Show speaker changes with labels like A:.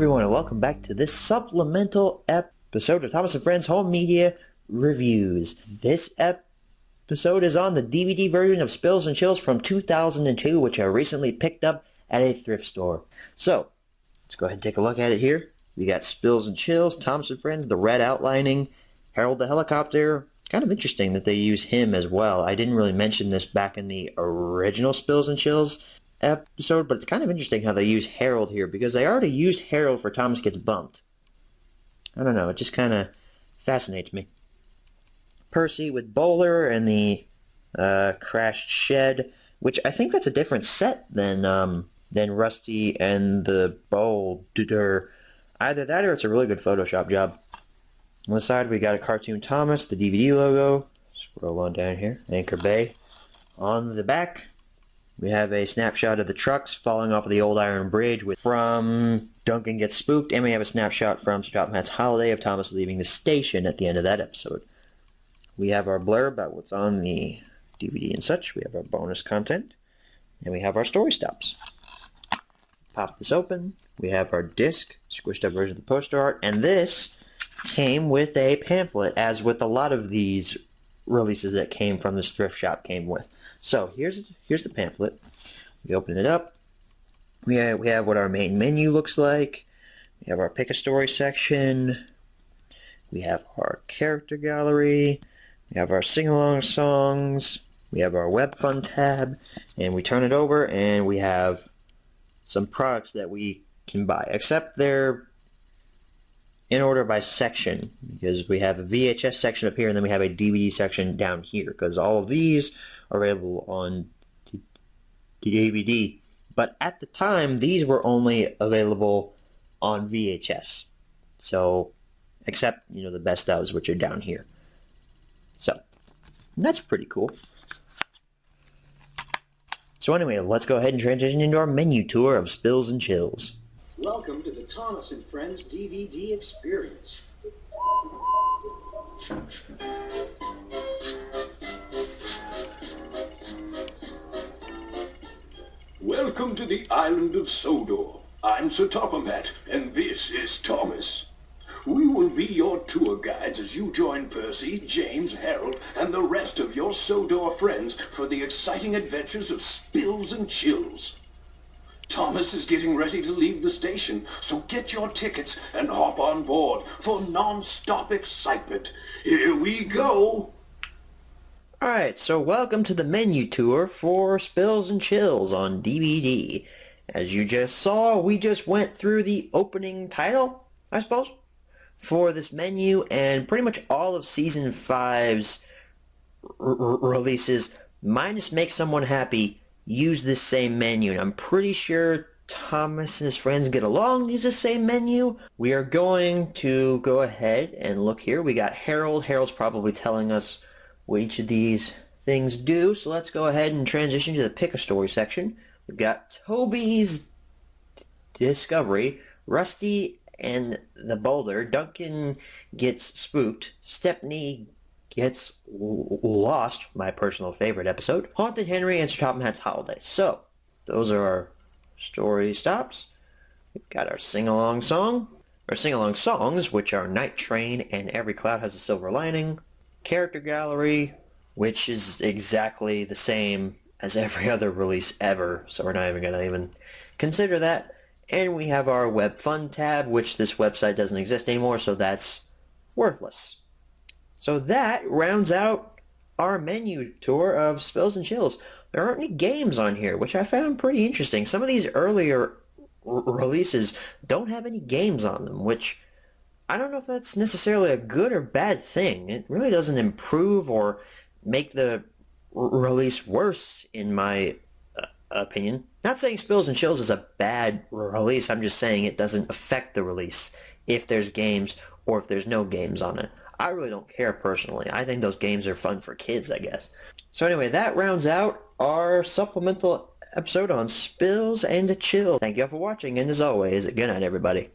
A: everyone, and welcome back to this supplemental episode of Thomas & Friends Home Media Reviews. This episode is on the DVD version of Spills and Chills from 2002, which I recently picked up at a thrift store. So, let's go ahead and take a look at it here. We got Spills and Chills, Thomas & Friends, the red outlining, Harold the helicopter. Kind of interesting that they use him as well. I didn't really mention this back in the original Spills and Chills episode, but it's kind of interesting how they use Harold here, because they already used Harold for Thomas Gets Bumped. I don't know, it just kind of fascinates me. Percy with Bowler and the crashed shed, which I think that's a different set than Rusty and the Boulder. Either that or it's a really good Photoshop job. On the side we got a Cartoon Thomas, the DVD logo. Scroll on down here, Anchor Bay. On the back we have a snapshot of the trucks falling off of the old iron bridge from Duncan Gets Spooked, and we have a snapshot from Sir Topham Hatt's Holiday of Thomas leaving the station at the end of that episode. We have our blurb about what's on the DVD and such. We have our bonus content, and we have our story stops. Pop this open. We have our disc, squished up version of the poster art, and this came with a pamphlet, as with a lot of these releases that came from this thrift shop came with. So here's the pamphlet. We open it up. We have what our main menu looks like. We have our pick a story section. We have our character gallery. We have our sing-along songs. We have our web fun tab, and we turn it over and we have some products that we can buy, except they're in order by section, because we have a VHS section up here and then we have a DVD section down here, because all of these are available on DVD. But at the time, these were only available on VHS. So, except, the best ofs, which are down here. So, that's pretty cool. So anyway, let's go ahead and transition into our menu tour of Spills and Chills.
B: Welcome to the Thomas & Friends DVD experience. Welcome to the island of Sodor. I'm Sir Topham Hatt, and this is Thomas. We will be your tour guides as you join Percy, James, Harold, and the rest of your Sodor friends for the exciting adventures of Spills and Chills. Thomas is getting ready to leave the station, so get your tickets and hop on board for non-stop excitement. Here we go!
A: Alright, so welcome to the menu tour for Spills and Chills on DVD. As you just saw, we just went through the opening title, I suppose, for this menu, and pretty much all of Season 5's releases, minus Make Someone Happy, use this same menu, and I'm pretty sure Thomas and his friends get along use the same menu. We are going to go ahead and look here. We got Harold. Harold's probably telling us what each of these things do, so let's go ahead and transition to the pick a story section. We've got Toby's Discovery, Rusty and the Boulder, Duncan Gets Spooked, Stepney Gets Lost, my personal favorite episode, Haunted Henry, and Sir Topham Hatt's Holiday. So, those are our story stops. We've got our sing-along songs, which are Night Train and Every Cloud Has a Silver Lining, character gallery, which is exactly the same as every other release ever, so we're not even going to consider that. And we have our web fun tab, which this website doesn't exist anymore, so that's worthless. So that rounds out our menu tour of Spills and Chills. There aren't any games on here, which I found pretty interesting. Some of these earlier releases don't have any games on them, which I don't know if that's necessarily a good or bad thing. It really doesn't improve or make the release worse, in my opinion. Not saying Spills and Chills is a bad release, I'm just saying it doesn't affect the release if there's games or if there's no games on it. I really don't care personally. I think those games are fun for kids, I guess. So anyway, that rounds out our supplemental episode on Spills and Chills. Thank you all for watching, and as always, good night, everybody.